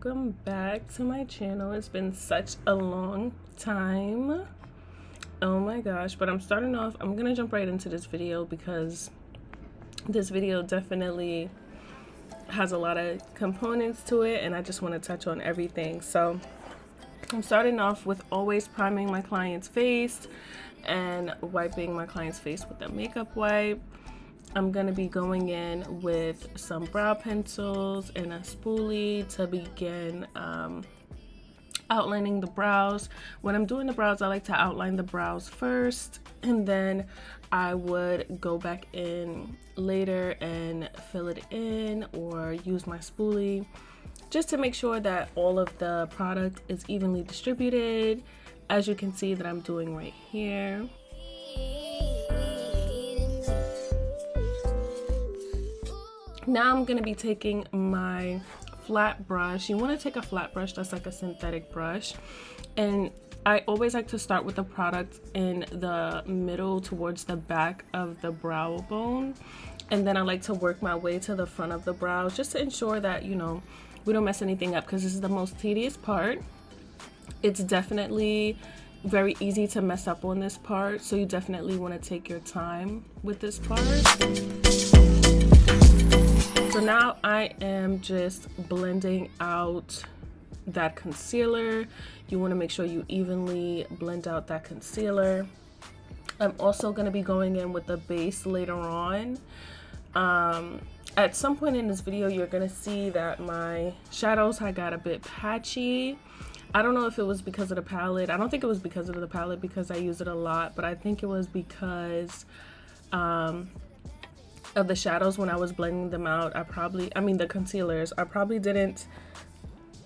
welcome back to my channel. It's been such a long time, oh my gosh. But I'm starting off, I'm gonna jump right into this video because this video definitely has a lot of components to it and I just want to touch on everything. So I'm starting off with always priming my client's face and wiping my client's face with a makeup wipe. I'm gonna be going in with some brow pencils and a spoolie to begin outlining the brows. When I'm doing the brows, I like to outline the brows first, and then I would go back in later and fill it in or use my spoolie just to make sure that all of the product is evenly distributed, as you can see that I'm doing right here. Now I'm gonna be taking my flat brush. You want to take a flat brush that's like a synthetic brush, and I always like to start with the product in the middle towards the back of the brow bone, and then I like to work my way to the front of the brows just to ensure that, you know, we don't mess anything up, because this is the most tedious part. It's definitely very easy to mess up on this part, so you definitely want to take your time with this part. So now I am just blending out that concealer. You want to make sure you evenly blend out that concealer. I'm also going to be going in with the base later on. At some point in this video, you're going to see that my shadows had got a bit patchy. I don't know if it was because of the palette. I don't think it was because of the palette because I use it a lot, but I think it was because of the shadows. When I was blending them out, the concealers, I probably didn't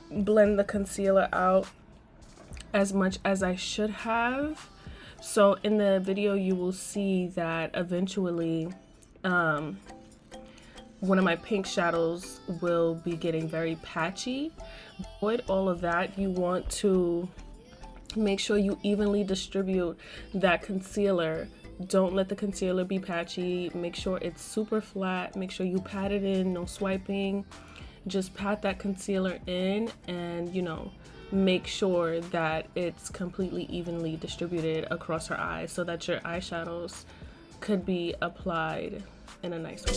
blend the concealer out as much as I should have. So in the video you will see that eventually one of my pink shadows will be getting very patchy. Avoid all of that. You want to make sure you evenly distribute that concealer. Don't let the concealer be patchy. Make sure it's super flat. Make sure you pat it in, no swiping. Just pat that concealer in and, you know, make sure that it's completely evenly distributed across her eyes so that your eyeshadows could be applied in a nice way.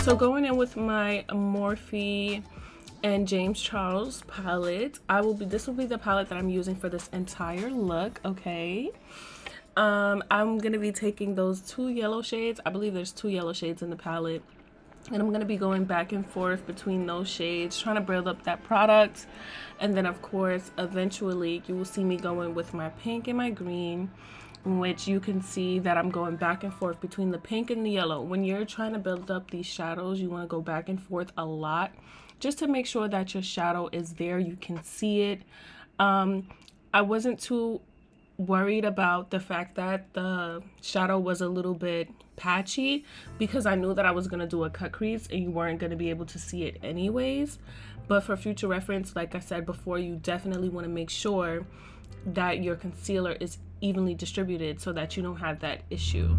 So going in with my Morphe and James Charles palette, this will be the palette that I'm using for this entire look, okay? I'm gonna be taking those two yellow shades. I believe there's two yellow shades in the palette, and I'm gonna be going back and forth between those shades, trying to build up that product. And then of course, eventually you will see me going with my pink and my green, in which you can see that I'm going back and forth between the pink and the yellow. When you're trying to build up these shadows, you want to go back and forth a lot just to make sure that your shadow is there, you can see it. I wasn't too worried about the fact that the shadow was a little bit patchy because I knew that I was going to do a cut crease and you weren't going to be able to see it anyways. But for future reference, like I said before, you definitely want to make sure that your concealer is evenly distributed so that you don't have that issue.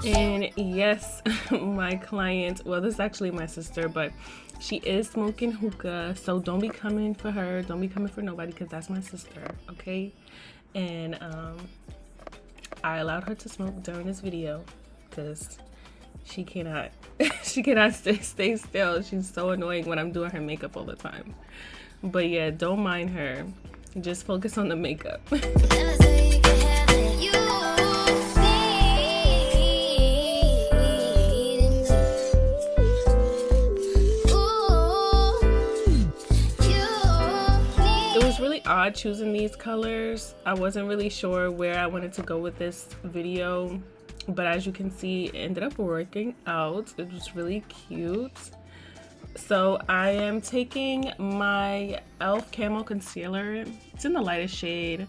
And yes, my client, well, this is actually my sister, but she is smoking hookah, so don't be coming for her, don't be coming for nobody, because that's my sister, okay? And I allowed her to smoke during this video because she cannot stay still. She's so annoying when I'm doing her makeup all the time. But yeah, don't mind her, just focus on the makeup. Odd choosing these colors. I wasn't really sure where I wanted to go with this video, but as you can see, it ended up working out. It was really cute. So I am taking my e.l.f. Camo Concealer. It's in the lightest shade.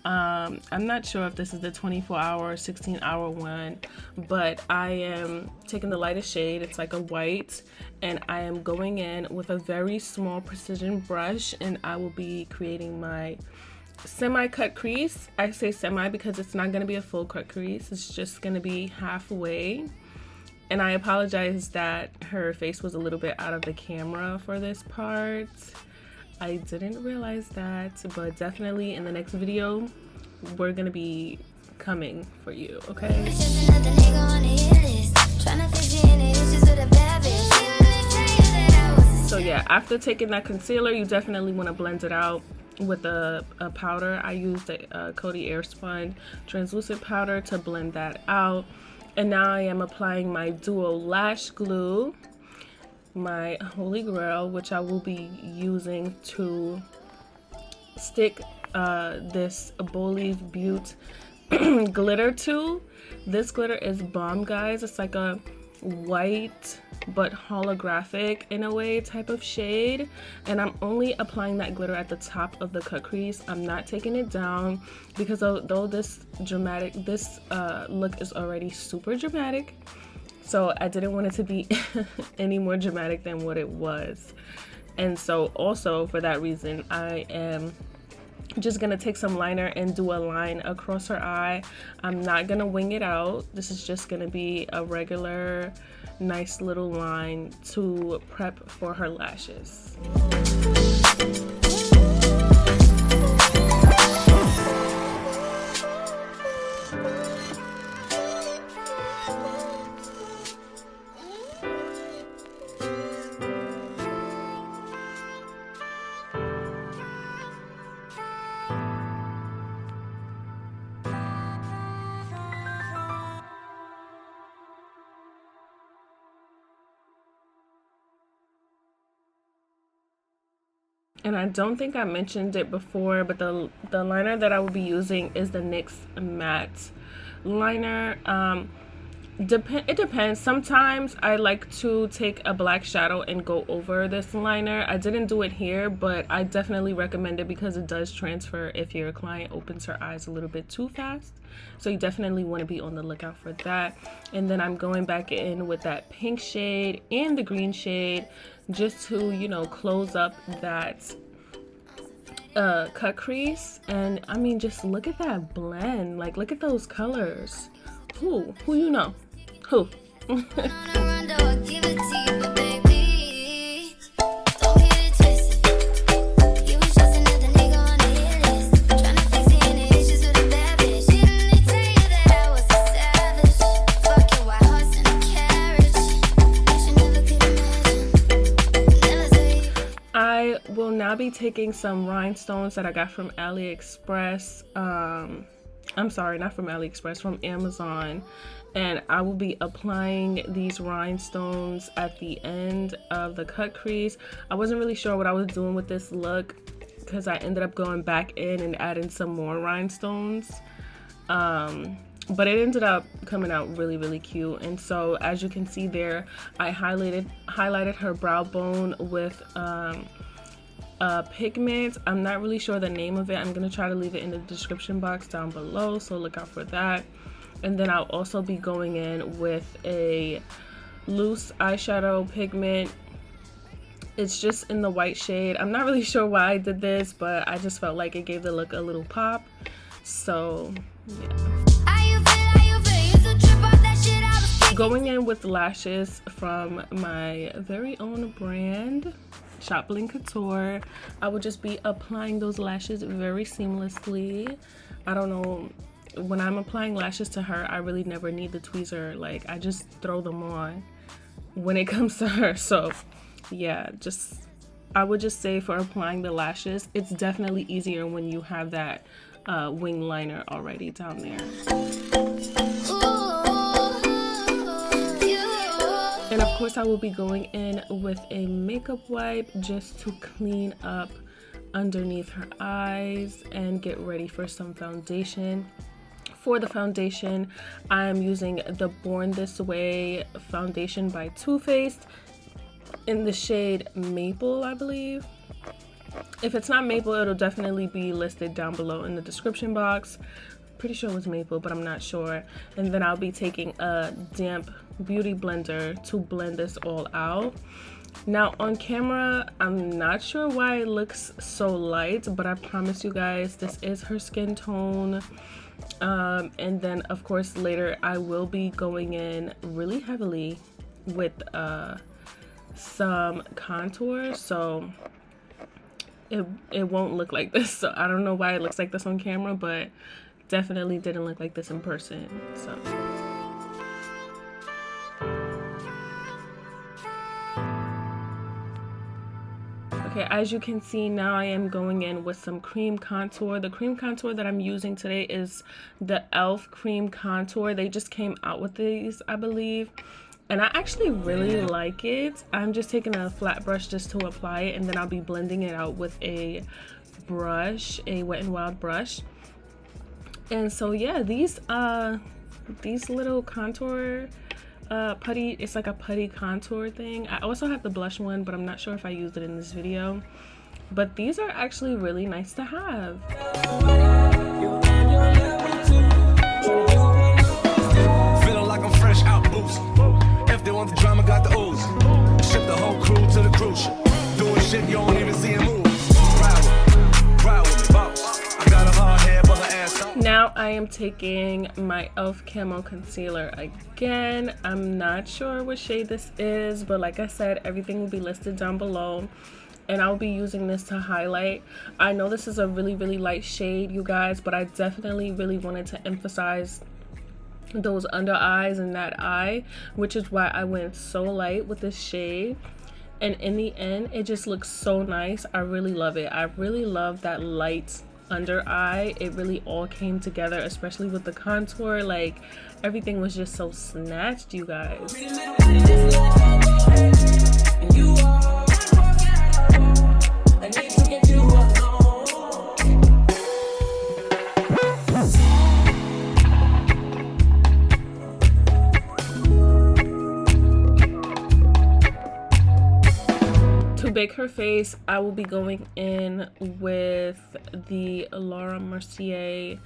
I'm not sure if this is the 24-hour or 16-hour one, but I am taking the lightest shade. It's like a white, and I am going in with a very small precision brush, and I will be creating my semi-cut crease. I say semi because it's not going to be a full cut crease. It's just going to be halfway. And I apologize that her face was a little bit out of the camera for this part. I didn't realize that, but definitely in the next video, we're gonna be coming for you, okay? So yeah, after taking that concealer, you definitely want to blend it out with a powder. I used a Coty Airspun translucent powder to blend that out. And now I am applying my Duo Lash Glue, my holy grail, which I will be using to stick this Bolive Beaute glitter to. This glitter is bomb, guys. It's like a white but holographic in a way type of shade, and I'm only applying that glitter at the top of the cut crease. I'm not taking it down because though this look is already super dramatic, so I didn't want it to be any more dramatic than what it was. And so also for that reason, I am just gonna take some liner and do a line across her eye. I'm not gonna wing it out. This is just gonna be a regular nice little line to prep for her lashes. And I don't think I mentioned it before, but the liner that I will be using is the NYX matte liner. It depends. Sometimes I like to take a black shadow and go over this liner. I didn't do it here, but I definitely recommend it because it does transfer if your client opens her eyes a little bit too fast. So you definitely want to be on the lookout for that. And then I'm going back in with that pink shade and the green shade just to, you know, close up that cut crease. And I mean, just look at that blend. Like, look at those colors. Who you know? Who? I will now be taking some rhinestones that I got from AliExpress. I'm sorry, not from AliExpress, from Amazon. And I will be applying these rhinestones at the end of the cut crease. I wasn't really sure what I was doing with this look because I ended up going back in and adding some more rhinestones. But it ended up coming out really, really cute. And so as you can see there, I highlighted her brow bone with pigment. I'm not really sure the name of it. I'm gonna try to leave it in the description box down below, so look out for that. And then I'll also be going in with a loose eyeshadow pigment. It's just in the white shade. I'm not really sure why I did this, but I just felt like it gave the look a little pop. So yeah. Going in with lashes from my very own brand, Shop Bling Couture. I will just be applying those lashes very seamlessly. I don't know, when I'm applying lashes to her, I really never need the tweezer. Like, I just throw them on when it comes to her. So yeah, I would just say for applying the lashes, it's definitely easier when you have that wing liner already down there. And of course I will be going in with a makeup wipe just to clean up underneath her eyes and get ready for some foundation. For the foundation, I am using the Born This Way foundation by Too Faced. in the shade Maple, I believe. If it's not Maple, it'll definitely be listed down below in the description box. Pretty sure it was Maple, but I'm not sure. And then I'll be taking a damp beauty blender to blend this all out. Now on camera, I'm not sure why it looks so light, but I promise you guys, this is her skin tone. And then of course later I will be going in really heavily with some contour, so it won't look like this. So I don't know why it looks like this on camera, but definitely didn't look like this in person. So okay, as you can see, now I am going in with some cream contour. The cream contour that I'm using today is the e.l.f. cream contour. They just came out with these, I believe, and I actually really like it. I'm just taking a flat brush just to apply it, and then I'll be blending it out with a brush, a Wet n Wild brush. And so yeah, these little contour putty, it's like a putty contour thing. I also have the blush one, but I'm not sure if I used it in this video. But these are actually really nice to have. Feeling like I'm fresh out boost. If they want the drama, got the ooze. Ship the whole crew to the cruise ship. Doing shit you don't even see him move. Ride with me, boss. I got a hard head, but her ass up. Now I am taking my e.l.f. Camo Concealer again. I'm not sure what shade this is, but like I said, everything will be listed down below. And I'll be using this to highlight. I know this is a really, really light shade, you guys, but I definitely really wanted to emphasize those under eyes and that eye, which is why I went so light with this shade. And in the end, it just looks so nice. I really love it. I really love that light under eye. It really all came together, especially with the contour. Like, everything was just so snatched, you guys. To bake her face, I will be going in with the Mercier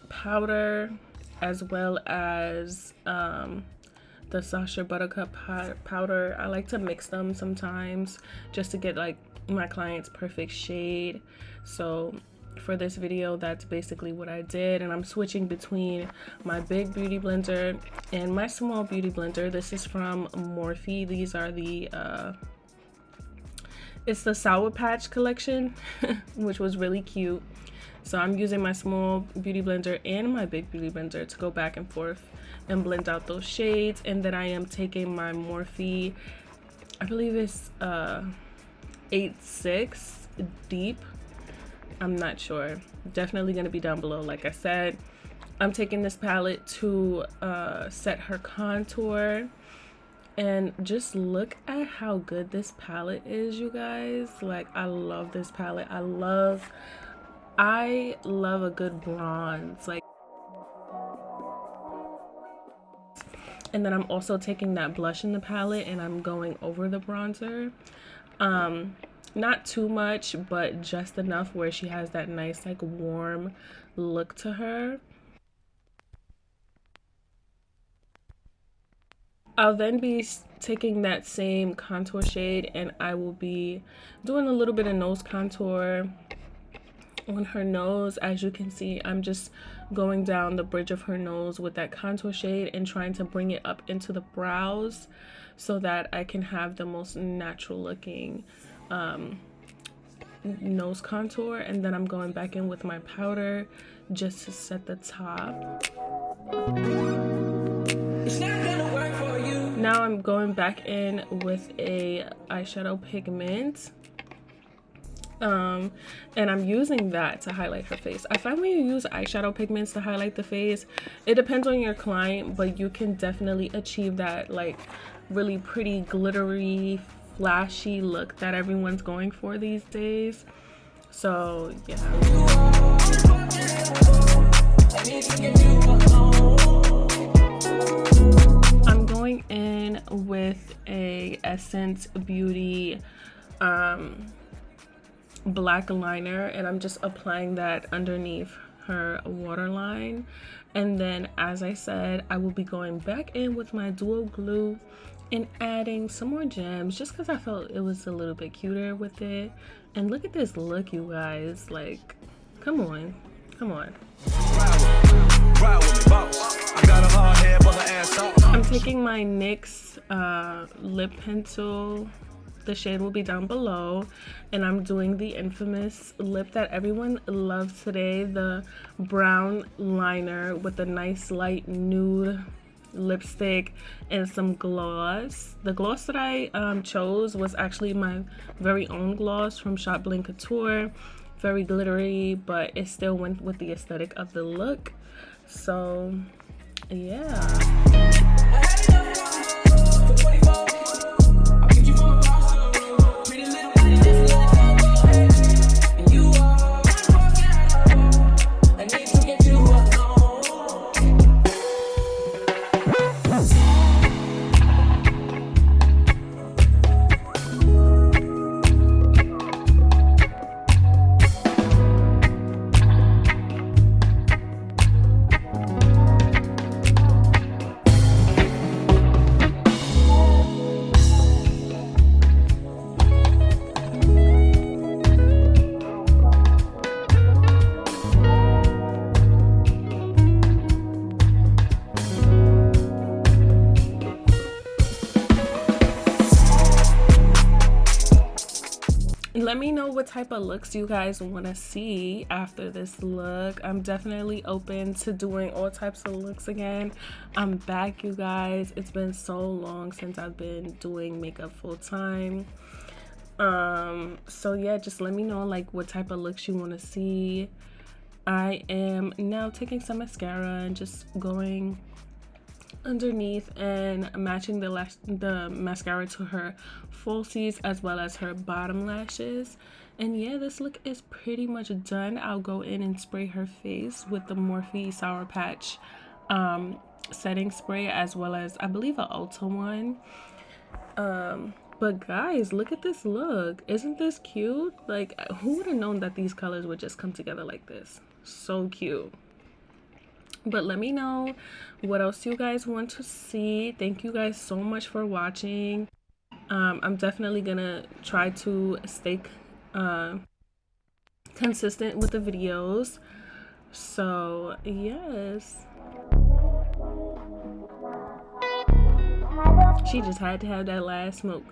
powder, as well as the Sacha buttercup powder. I like to mix them sometimes just to get like my client's perfect shade. So for this video, that's basically what I did, and I'm switching between my big beauty blender and my small beauty blender. This is from Morphe. These are the it's the Sour Patch collection, which was really cute. So I'm using my small beauty blender and my big beauty blender to go back and forth and blend out those shades. And then I am taking my Morphe, I believe it's 8.6 deep. I'm not sure. Definitely going to be down below. Like I said, I'm taking this palette to set her contour. And just look at how good this palette is, you guys. Like, I love this palette. I love a good bronze. Like, and then I'm also taking that blush in the palette and I'm going over the bronzer. Not too much, but just enough where she has that nice, like, warm look to her. I'll then be taking that same contour shade and I will be doing a little bit of nose contour on her nose. As you can see, I'm just going down the bridge of her nose with that contour shade and trying to bring it up into the brows so that I can have the most natural looking nose contour. And then I'm going back in with my powder just to set the top. It's not gonna work for you. Now I'm going back in with a eyeshadow pigment. And I'm using that to highlight her face. I find when you use eyeshadow pigments to highlight the face, it depends on your client, but you can definitely achieve that like really pretty glittery flashy look that everyone's going for these days. So yeah, I'm going in with a Essence Beauty black liner, and I'm just applying that underneath her waterline. And then, as I said, I will be going back in with my dual glue and adding some more gems just because I felt it was a little bit cuter with it. And look at this look, you guys. Like, come on, come on. I'm taking my NYX lip pencil. The shade will be down below, and I'm doing the infamous lip that everyone loves today, the brown liner with a nice light nude lipstick and some gloss. The gloss that I chose was actually my very own gloss from Shop Bling Couture. Very glittery, but it still went with the aesthetic of the look. So yeah. Let me know what type of looks you guys want to see after this look. I'm definitely open to doing all types of looks again. I'm back, you guys. It's been so long since I've been doing makeup full time. So yeah, just let me know like what type of looks you want to see. I am now taking some mascara and just going underneath and matching the mascara to her falsies as well as her bottom lashes. And yeah, this look is pretty much done. I'll go in and spray her face with the Morphe Sour Patch setting spray, as well as I believe an Ulta one. But guys, look at this look. Isn't this cute? Like, who would have known that these colors would just come together like this? So cute. But let me know what else you guys want to see. Thank you guys so much for watching. I'm definitely gonna try to stay consistent with the videos. So yes, she just had to have that last smoke.